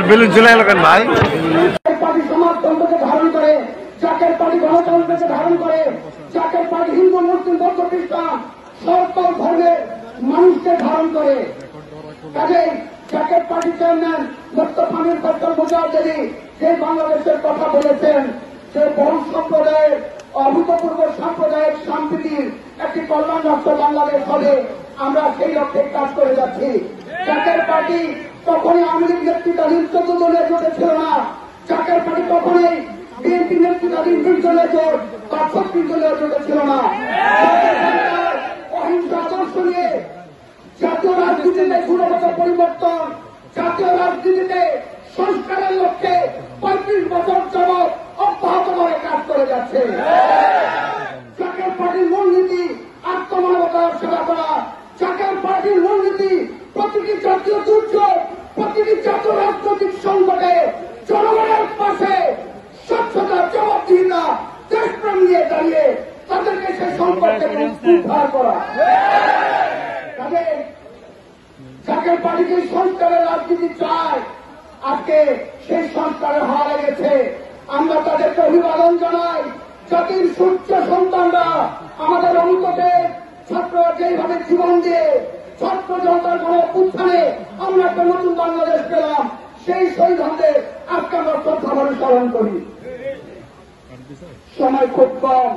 Balloon চলে এলো কেন ভাই? পার্টি সমাজতন্ত্রকে ধারণ করে, জাকের পার্টি গণতন্ত্রকে ধারণ করে, জাকের পার্টি হিন্দু মুসলিম বৌদ্ধ খ্রিস্টান সকল ধর্মের মানুষকে ধারণ করে। কাজেই Zaker party chairman Mostafa Mir doctor Mujahidi যে বাংলাদেশের কথা বলেছেন, যে বহু সম্প্রদায়ের অভূতপূর্ব সাম্প্রদায়িক সম্প্রীতির একটি কল্যাণ রাষ্ট্র বাংলাদেশ হবে, আমরা সেই লক্ষ্যে কাজ করে যাচ্ছি। জাকের পার্টি কখনই আওয়ামী লীগ নেতৃত্বাধীন 14 দলীয় জোটে ছিল না। জাকের পার্টি কখনোই বিএনপি নেতৃত্বাধীন 20 দলীয় জোট বা 36 দলীয় জোটে ছিল না। অহিংসা আদর্শ নিয়ে জাতীয় রাজনীতিতে গুণগত পরিবর্তন, জাতীয় রাজনীতিতে সংস্কারের লক্ষ্যে 35 বছর যাবৎ অব্যাহতভাবে কাজ করে যাচ্ছে। জাকের পার্টির মূলনীতি আত্মমানবতার সেবা করা। জাকের পার্টির মূলনীতি প্রতিটি জাতীয় দুর্যোগ, প্রতিটি জাতীয় রাজনৈতিক সংকটে জনগণের পাশে স্বচ্ছতা, জবাবদিহিতা, দেশপ্রেম নিয়ে দাঁড়িয়ে তাদেরকে সেই সংকট থেকে উদ্ধার করা। জাকের পার্টিকে সংস্কারের রাজনীতি চায়, আজকে সেই সংস্কারের হার লেগেছে। আমরা তাদেরকে অভিবাদন জানাই। জাতির সূর্য সন্তানরা আমাদের অন্ততে ছাত্ররা যেভাবে জীবন দিয়ে ছাত্র জনতার গণঅভ্যুত্থানে আমরা একটা নতুন বাংলাদেশ পেলাম, সেই শহীদদের আজকে আমরা শ্রদ্ধাভাবে স্মরণ করি। সময় খুব কম।